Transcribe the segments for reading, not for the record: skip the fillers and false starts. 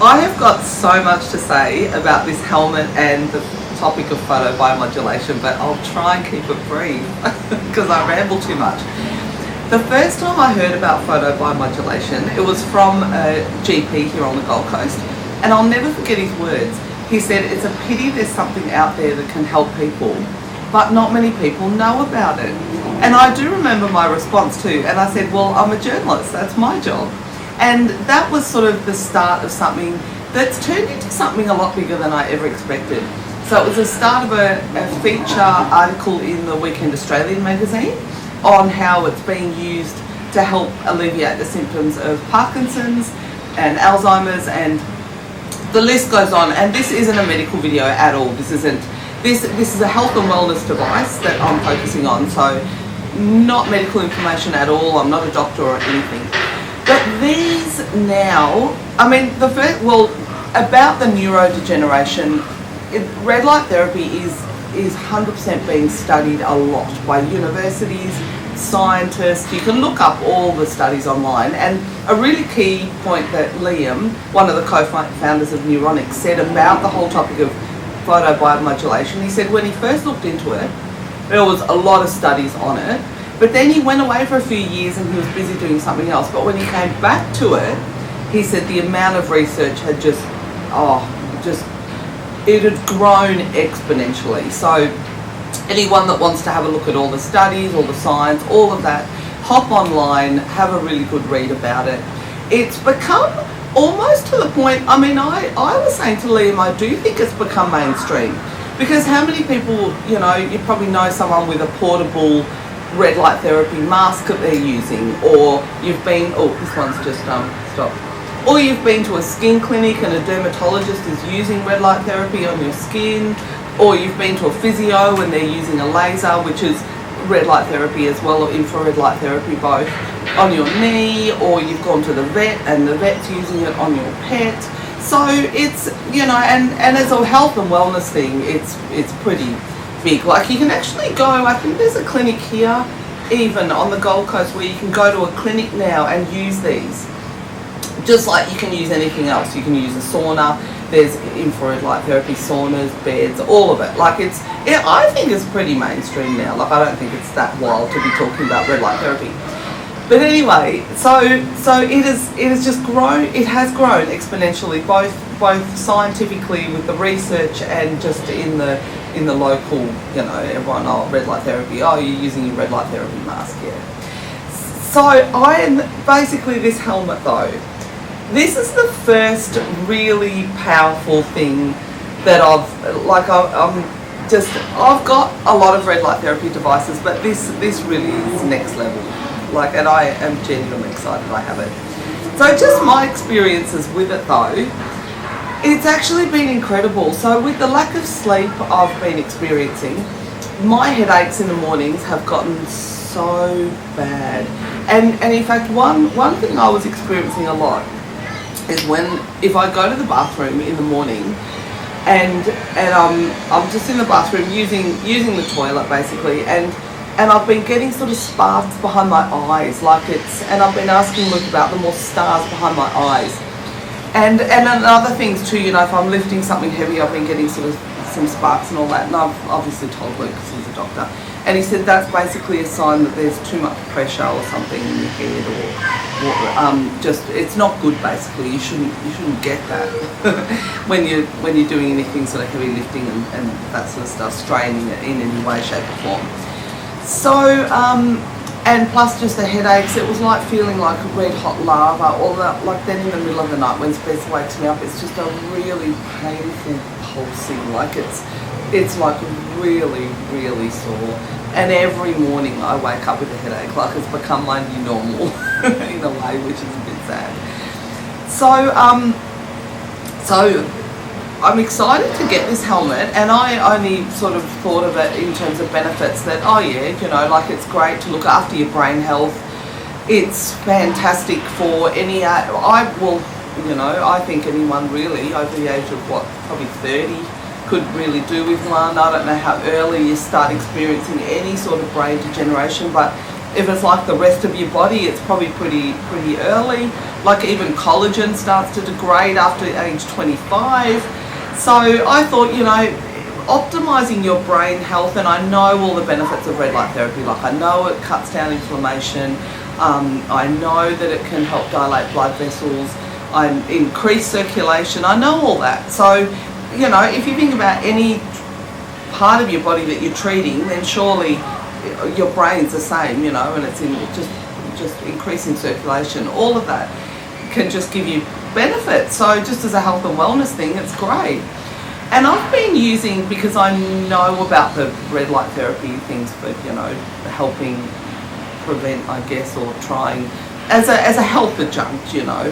I have got so much to say about this helmet and the topic of photobiomodulation, but I'll try and keep it brief because I ramble too much. The first time I heard about photobiomodulation, it was from a GP here on the Gold Coast, and I'll never forget his words. He said, it's a pity there's something out there that can help people, but not many people know about it. And I do remember my response too, and I said, well, I'm a journalist, that's my job. And that was sort of the start of something that's turned into something a lot bigger than I ever expected. So it was the start of a feature article in the Weekend Australian magazine on how it's being used to help alleviate the symptoms of Parkinson's and Alzheimer's, and the list goes on. And this isn't a medical video at all. This is a health and wellness device that I'm focusing on, so not medical information at all. I'm not a doctor or anything. But these now, I mean, about the neurodegeneration, red light therapy is 100% being studied a lot by universities, scientists. You can look up all the studies online, and a really key point that Liam, one of the co-founders of Neuronic, said about the whole topic of photobiomodulation, he said when he first looked into it, there was a lot of studies on it, but then he went away for a few years and he was busy doing something else. But when he came back to it, he said the amount of research had it had grown exponentially. So anyone that wants to have a look at all the studies, all the science, all of that, hop online, have a really good read about it. It's become almost to the point, I mean, I was saying to Liam, I do think it's become mainstream. Because how many people, you probably know someone with a portable red light therapy mask that they're using, or you've been, this one's just stopped. Or you've been to a skin clinic and a dermatologist is using red light therapy on your skin, or you've been to a physio and they're using a laser, which is red light therapy as well, or infrared light therapy both, on your knee, or you've gone to the vet and the vet's using it on your pet. So it's, and as a health and wellness thing, it's pretty big. Like you can actually go, I think there's a clinic here, even on the Gold Coast, where you can go to a clinic now and use these. Just like you can use anything else. You can use a sauna, there's infrared light therapy, saunas, beds, all of it. Like I think it's pretty mainstream now. Like I don't think it's that wild to be talking about red light therapy. But anyway, so it has just grown. It has grown exponentially, both scientifically with the research and just in the local, everyone, red light therapy. You're using your red light therapy mask, yeah. So I am basically this helmet though. This is the first really powerful thing that I've got a lot of red light therapy devices, but this really is next level. And I am genuinely excited I have it. So just my experiences with it though, it's actually been incredible. So with the lack of sleep I've been experiencing, my headaches in the mornings have gotten so bad. And in fact, one thing I was experiencing a lot is if I go to the bathroom in the morning and I'm just in the bathroom using the toilet basically, and I've been getting sort of sparks behind my eyes, and I've been asking Luke about them, more stars behind my eyes. And other things too, if I'm lifting something heavy, I've been getting sort of some sparks and all that. And I've obviously told Luke because he's a doctor. And he said that's basically a sign that there's too much pressure or something in your head, or just it's not good basically. You shouldn't get that when you're doing anything sort of heavy lifting and that sort of stuff, straining it in any way, shape or form. So and plus just the headaches, it was like feeling like red hot lava, or that, like then in the middle of the night when Spence wakes me up, it's just a really painful pulsing, like it's like really, really sore. And every morning I wake up with a headache, like it's become my new normal in a way, which is a bit sad. So I'm excited to get this helmet, and I only sort of thought of it in terms of benefits that, it's great to look after your brain health. It's fantastic for any, I think anyone really over the age of probably 30 could really do with one. I don't know how early you start experiencing any sort of brain degeneration, but If it's like the rest of your body, it's probably pretty early. Like even collagen starts to degrade after age 25. So I thought, you know, optimizing your brain health, and I know all the benefits of red light therapy. Like I know it cuts down inflammation. I know that it can help dilate blood vessels. I increase circulation. I know all that. So, you know, if you think about any part of your body that you're treating, then surely your brain's the same, you know, and it's in just increasing circulation. All of that can just give you benefits. So just as a health and wellness thing, it's great. And I've been using, because I know about the red light therapy things for, you know, helping prevent, I guess, or trying as a health adjunct, you know,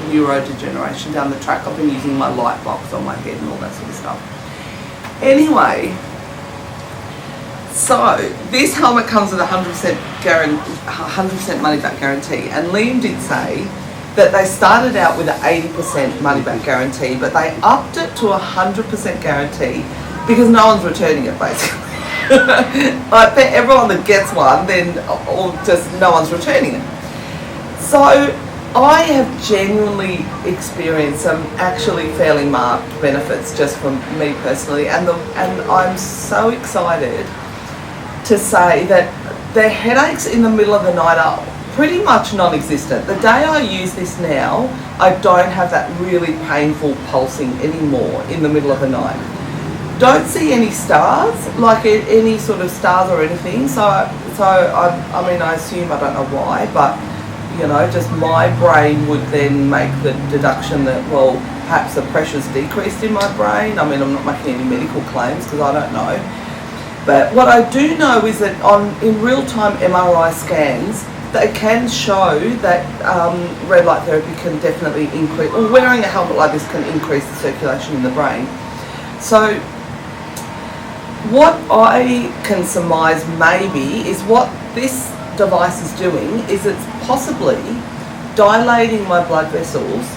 neurodegeneration down the track. I've been using my light box on my head and all that sort of stuff. Anyway, so this helmet comes with a 100% money back guarantee, and Liam did say that they started out with an 80% money back guarantee, but they upped it to 100% guarantee because no one's returning it, basically. I bet everyone that gets one, then, or just no one's returning it. So I have genuinely experienced some actually fairly marked benefits just from me personally, and I'm so excited to say that the headaches in the middle of the night are pretty much non-existent. The day I use this now, I don't have that really painful pulsing anymore in the middle of the night. Don't see any stars, like any sort of stars or anything. So I mean, I assume, I don't know why, but you know, just my brain would then make the deduction that, well, perhaps the pressure's decreased in my brain. I mean, I'm not making any medical claims because I don't know. But what I do know is that in real-time MRI scans, they can show that red light therapy can definitely increase, or wearing a helmet like this can increase the circulation in the brain. So what I can surmise maybe is what this device is doing is it's possibly dilating my blood vessels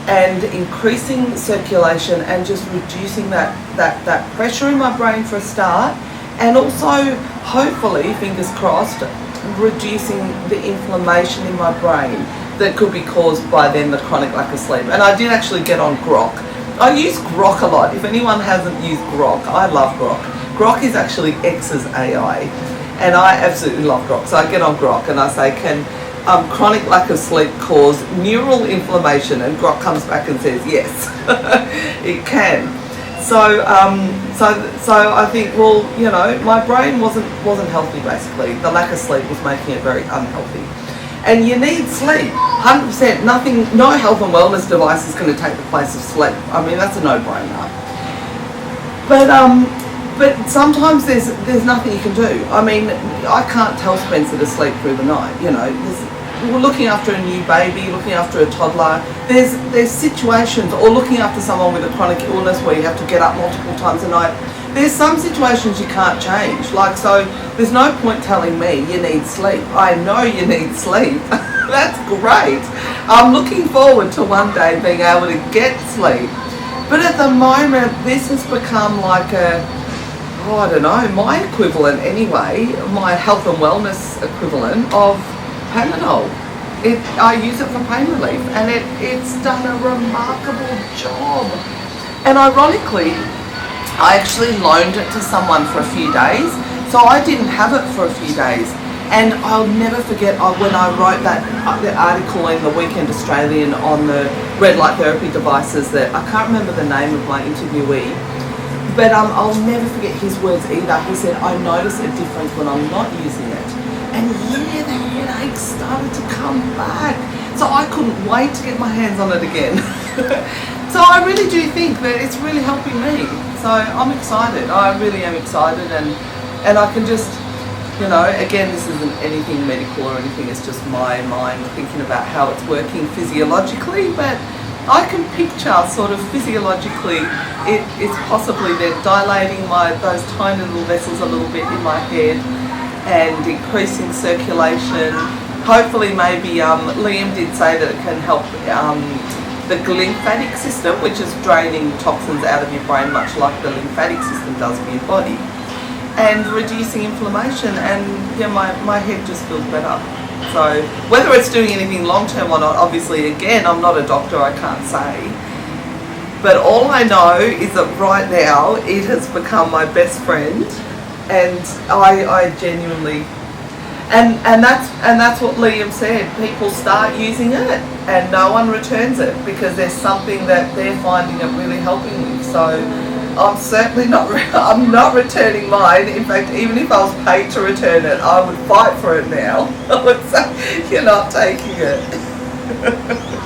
and increasing circulation and just reducing that pressure in my brain for a start, and also hopefully, fingers crossed, reducing the inflammation in my brain that could be caused by then the chronic lack of sleep. And I did actually get on grok. I use grok a lot. If anyone hasn't used grok, I love grok. Grok is actually X's AI, and I absolutely love grok. So I get on grok and I say, can chronic lack of sleep cause neural inflammation? And grok comes back and says yes, it can. So I think, well, you know, my brain wasn't healthy basically. The lack of sleep was making it very unhealthy. And you need sleep, 100%. No health and wellness device is going to take the place of sleep. I mean, that's a no-brainer. But sometimes there's nothing you can do. I mean, I can't tell Spencer to sleep through the night. You know, we're looking after a new baby, looking after a toddler. There's situations, or looking after someone with a chronic illness where you have to get up multiple times a night. There's some situations you can't change. Like, so there's no point telling me you need sleep. I know you need sleep. That's great. I'm looking forward to one day being able to get sleep. But at the moment, this has become like I don't know, my equivalent anyway, my health and wellness equivalent of Panadol. I use it for pain relief, and it's done a remarkable job. And ironically, I actually loaned it to someone for a few days, so I didn't have it for a few days. And I'll never forget when I wrote the article in the Weekend Australian on the red light therapy devices, that I can't remember the name of my interviewee, but I'll never forget his words either. He said, I notice a difference when I'm not using it. And yeah, the headaches started to come back. So I couldn't wait to get my hands on it again. So I really do think that it's really helping me. So I'm excited. I really am excited, and I can just, you know, again, this isn't anything medical or anything, it's just my mind thinking about how it's working physiologically, but I can picture sort of physiologically it's possibly they're dilating those tiny little vessels a little bit in my head and increasing circulation. Hopefully maybe Liam did say that it can help the lymphatic system, which is draining toxins out of your brain much like the lymphatic system does for your body. and reducing inflammation, and yeah, my head just feels better. So whether it's doing anything long term or not, obviously, again, I'm not a doctor, I can't say. But all I know is that right now it has become my best friend, and I genuinely, and that's what Liam said. People start using it and no one returns it because there's something that they're finding it really helping with. So I'm certainly not. I'm not returning mine. In fact, even if I was paid to return it, I would fight for it now. I would say you're not taking it.